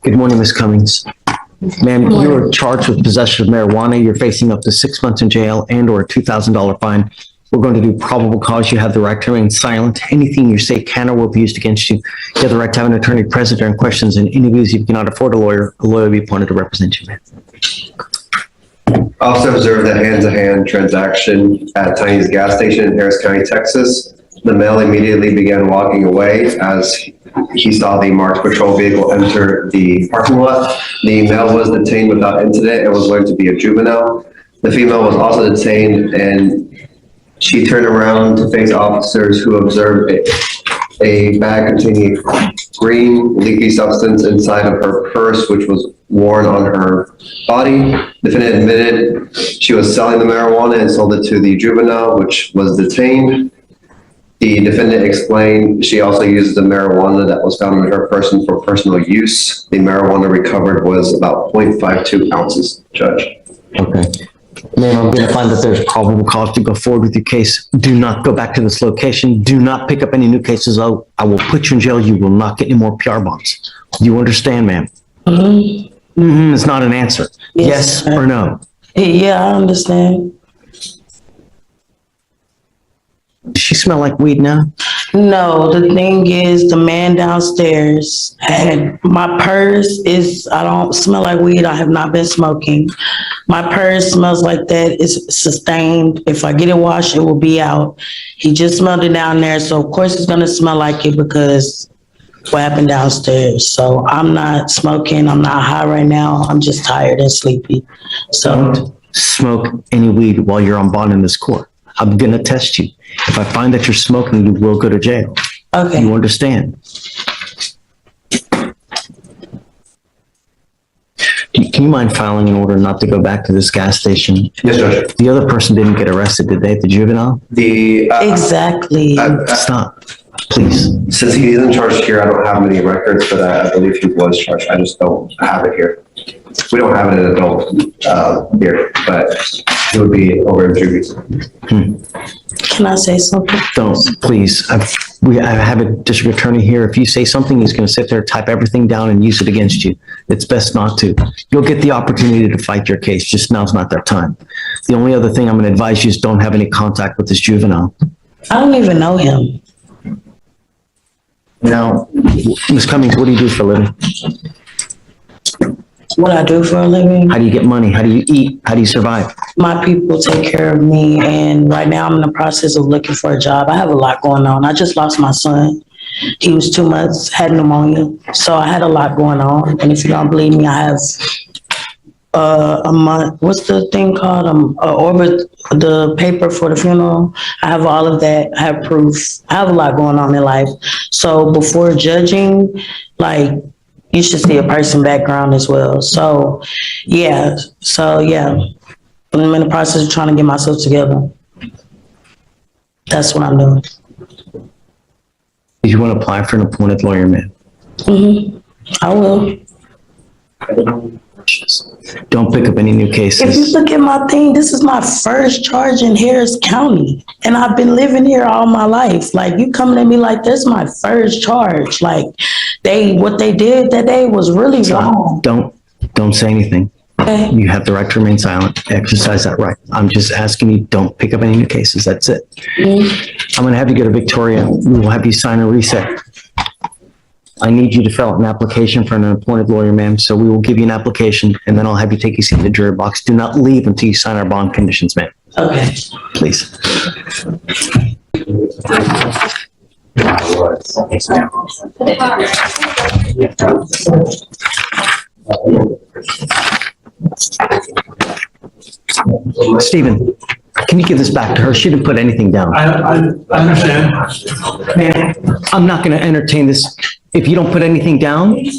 Good morning, Ms. Cummings. Ma'am, you are charged with possession of marijuana. You're facing up to 6 months in jail and or a $2,000 fine. We're going to do probable cause. You have the right to remain silent. Anything you say can or will be used against you. You have the right to have an attorney present during questions, and interviews. If you cannot afford a lawyer will be appointed to represent you, ma'am. Also observed a hand-to-hand transaction at Tiny's gas station in Harris County, Texas. The male immediately began walking away as he saw the marked patrol vehicle enter the parking lot. The male was detained without incident and was learned to be a juvenile. The female was also detained, and she turned around to face officers who observed a bag containing green leaky substance inside of her purse, which was worn on her body. Defendant admitted she was selling the marijuana and sold it to the juvenile, which was detained. The defendant explained she also uses the marijuana that was found in her person for personal use. The marijuana recovered was about 0.52 ounces, Judge. Okay. Ma'am, I'm going to find that there's probable cause to go forward with your case. Do not go back to this location. Do not pick up any new cases. I will put you in jail. You will not get any more PR bonds. You understand, ma'am? It's not an answer. Yes or no? Yeah, I understand. Does she smell like weed now? No, the thing is, the man downstairs had my purse I don't smell like weed. I have not been smoking. My purse smells like that. It's sustained. If I get it washed, it will be out. He just smelled it down there. So of course it's going to smell like it because what happened downstairs. So I'm not smoking. I'm not high right now. I'm just tired and sleepy. So don't smoke any weed while you're on bond in this court. I'm going to test you. If I find that you're smoking, you will go to jail. Okay. You understand? Can you mind filing an order not to go back to this gas station? Yes, Judge. The other person didn't get arrested, did they? The juvenile? Exactly. Stop, please. Since he isn't charged here, I don't have any records, but I believe he was charged. I just don't have it here. We don't have an adult here, but it would be over in Juby's. Can I say something? Don't, please. I have a district attorney here. If you say something, he's going to sit there, type everything down, and use it against you. It's best not to. You'll get the opportunity to fight your case. Just now's not that time. The only other thing I'm going to advise you is don't have any contact with this juvenile. I don't even know him. Now, Ms. Cummings, what do you do for a living? What I do for a living? How do you get money? How do you eat? How do you survive? My people take care of me, and right now I'm in the process of looking for a job. I have a lot going on. I just lost my son. He was 2 months, had pneumonia, so I had a lot going on. And if you don't believe me, I have a month. What's the thing called? Orbit, the paper for the funeral. I have all of that. I have proof. I have a lot going on in life. So before judging, you should see a person background as well. So yeah. I'm in the process of trying to get myself together. That's what I'm doing. Do you want to apply for an appointed lawyer, man? I will. Don't pick up any new cases. If you look at my thing, this is my first charge in Harris County. And I've been living here all my life. You coming at me like this is my first charge. What they did that day was really wrong. Don't say anything. Okay. You have the right to remain silent. Exercise that right. I'm just asking you, don't pick up any new cases. That's it. I'm going to have you go to Victoria. We will have you sign a reset. I need you to fill out an application for an appointed lawyer, ma'am. So we will give you an application, and then I'll have you take your seat in the jury box. Do not leave until you sign our bond conditions, ma'am. Okay. Please. Stephen, can you give this back to her? She didn't put anything down. I understand. Man, I'm not going to entertain this. If you don't put anything down, you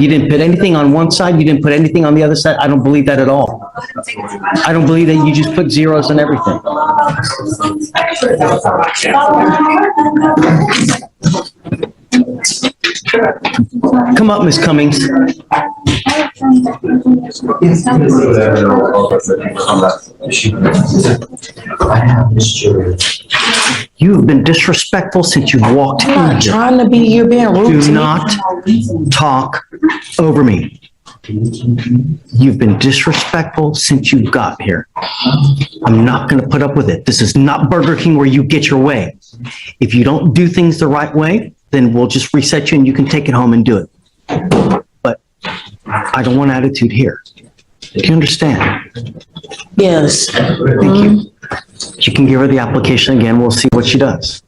didn't put anything on one side, you didn't put anything on the other side. I don't believe that at all. I don't believe that you just put zeros on everything. Come up, Miss Cummings. I have this jury. You've been disrespectful since you walked I'm in not here. trying to be, you're being rude Do to me. not talk over me. You've been disrespectful since you got here. I'm not going to put up with it. This is not Burger King where you get your way. If you don't do things the right way, then we'll just reset you and you can take it home and do it. But I don't want attitude here. Do you understand? Yes. Thank you. You can give her the application again. We'll see what she does.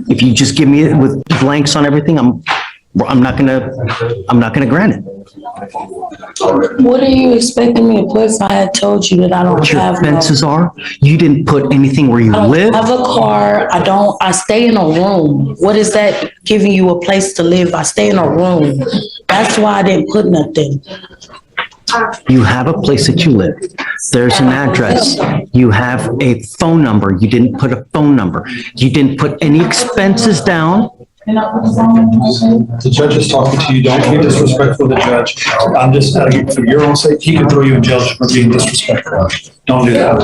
If you just give me it with blanks on everything, I'm not gonna grant it. What are you expecting me to put if I had told you that I don't What your have no? fences are, you didn't put anything where you I don't live. have a car. I stay in a room. What is that giving you a place to live? I stay in a room. That's why I didn't put nothing. You have a place that you live. There's an address. You have a phone number. You didn't put a phone number. You didn't put any expenses down. The judge is talking to you. Don't be disrespectful to the judge. I'm just, for your own sake, he can throw you in jail for being disrespectful. Don't do that.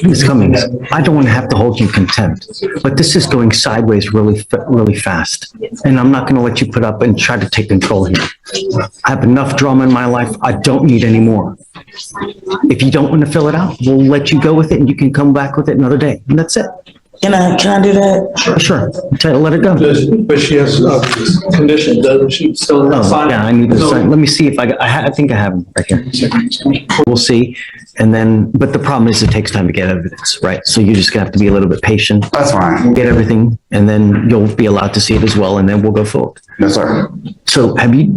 Ms. Cummings, I don't want to have to hold you in contempt, but this is going sideways really fast. And I'm not going to let you put up and try to take control here. I have enough drama in my life. I don't need any more. If you don't want to fill it out, we'll let you go with it and you can come back with it another day. And that's it. Can I do that? Sure. Let it go. But she has condition, doesn't she? Still Oh, sign? yeah, I need to sign. Let me see if I think I have them right here. We'll see. And then, but the problem is it takes time to get evidence, right? So you're just gonna have to be a little bit patient. That's fine. Get everything, and then you'll be allowed to see it as well, and then we'll go forward. Yes, sir. So do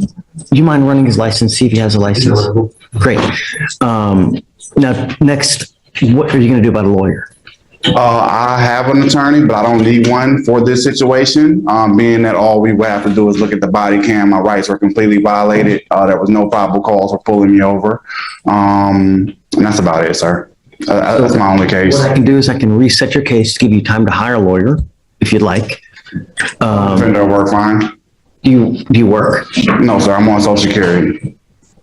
you mind running his license, see if he has a license? Great. Now, next, what are you gonna do about a lawyer? I have an attorney, but I don't need one for this situation. Being that all we would have to do is look at the body cam, my rights were completely violated. There was no probable cause for pulling me over. And that's about it, sir. That's my only case. What I can do is I can reset your case, give you time to hire a lawyer, if you'd like. Defender work fine. Do you work? No, sir, I'm on Social Security.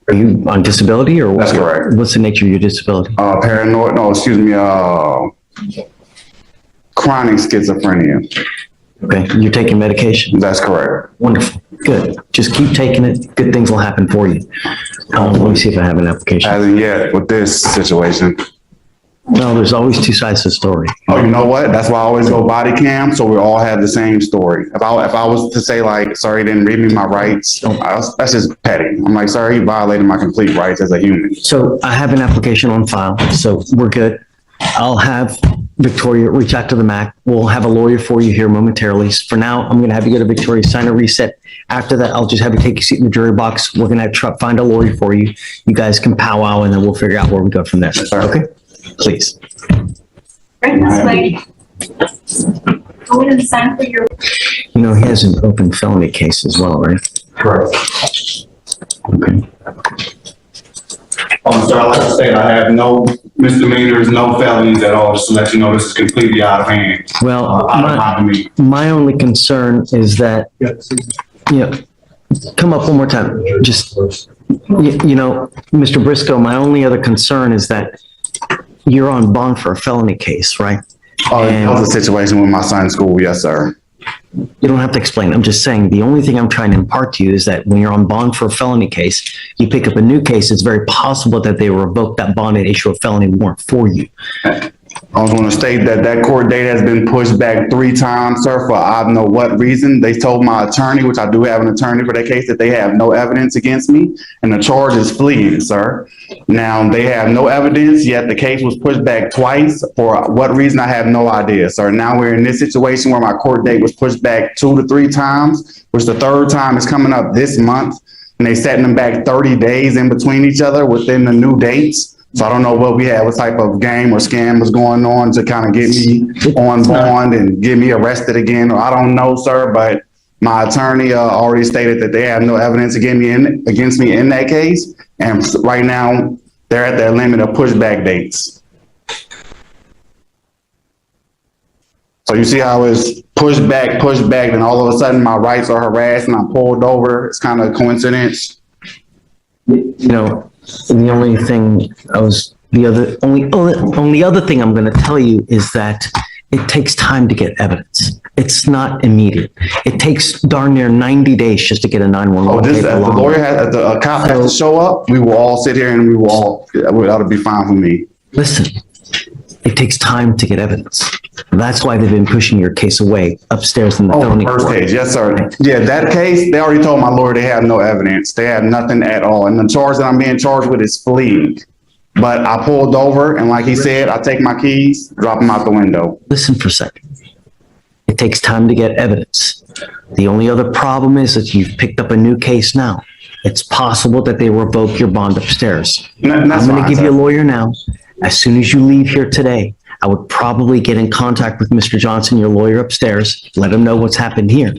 Are you on disability or? That's correct. What's the nature of your disability? Paranoid, no, excuse me, chronic schizophrenia. Okay, you're taking medication? That's correct. Wonderful, good. Just keep taking it. Good things will happen for you. Let me see if I have an application. Hasn't yet with this situation. No, there's always two sides to the story. Oh, you know what? That's why I always go body cam, so we all have the same story. If I was to say like, sorry, didn't read me my rights, that's just petty. I'm like, sorry, you violated my complete rights as a human. So I have an application on file, so we're good. I'll have Victoria reach out to the MAC. We'll have a lawyer for you here momentarily. For now, I'm going to have you go to Victoria, sign a reset. After that, I'll just have you take a seat in the jury box. We're going to find a lawyer for you. You guys can powwow and then we'll figure out where we go from there. Okay? Please. Right this way. Go ahead and sign for your. You know, he has an open felony case as well, right? Correct. Okay. So I like to say I have no misdemeanors, no felonies at all, just to let you know this is completely out of hand. Well, Out of me. my only concern is that, come up one more time. Just, Mr. Briscoe, my only other concern is that you're on bond for a felony case, right? That was a situation with my son's school, yes, sir. You don't have to explain. I'm just saying, the only thing I'm trying to impart to you is that when you're on bond for a felony case, you pick up a new case, it's very possible that they will revoke that bond and issue a felony warrant for you. I was going to state that court date has been pushed back 3 times, sir, for I don't know what reason. They told my attorney, which I do have an attorney for that case, that they have no evidence against me, and the charge is fleeing, sir. Now, they have no evidence, yet the case was pushed back twice. For what reason, I have no idea, sir. Now we're in this situation where my court date was pushed back 2 to 3 times, which the 3rd time is coming up this month, and they setting them back 30 days in between each other within the new dates. So I don't know what type of game or scam was going on to kind of get me on bond and get me arrested again. Or I don't know, sir, but my attorney already stated that they have no evidence against me in that case. And right now they're at their limit of pushback dates. So you see how it's pushed back, and all of a sudden my rights are harassed and I'm pulled over. It's kind of a coincidence. The only thing only other thing I'm going to tell you is that It takes time to get evidence. It's not immediate. It takes darn near 90 days just to get a 911. Oh, just paper as the along. lawyer has, as the cop has to show up, we will all sit here and we will all, that'll be fine for me. Listen, it takes time to get evidence. That's why they've been pushing your case away upstairs in the Oh, felony first court. case, yes, sir. Yeah, that case, they already told my lawyer they have no evidence. They have nothing at all. And the charge that I'm being charged with is fleeing. But I pulled over and like he said, I take my keys, drop them out the window. Listen for a second. It takes time to get evidence. The only other problem is that you've picked up a new case now. It's possible that they revoke your bond upstairs. That's I'm going fine, to give you a sir. lawyer now. As soon as you leave here today, I would probably get in contact with Mr. Johnson, your lawyer upstairs, let him know what's happened here.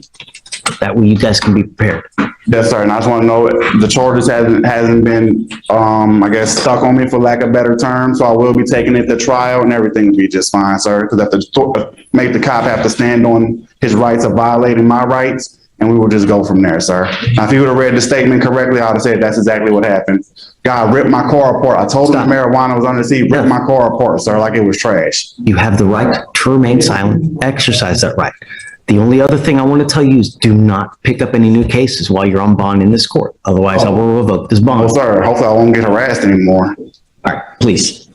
That way you guys can be prepared. Yes, sir. And I just want to know, the charges hasn't been, I guess, stuck on me for lack of better term. So I will be taking it to trial and everything will be just fine, sir. Because I have to make the cop have to stand on his rights of violating my rights. And we will just go from there, sir. Now, if you would have read the statement correctly, I would have said that's exactly what happened. God ripped my car apart. I told him Stop. the marijuana was under the seat, ripped my car apart, sir, like it was trash. You have the right to remain silent, exercise that right. The only other thing I want to tell you is do not pick up any new cases while you're on bond in this court. Otherwise, I will revoke this bond. Well, sir, hopefully I won't get harassed anymore. All right, please.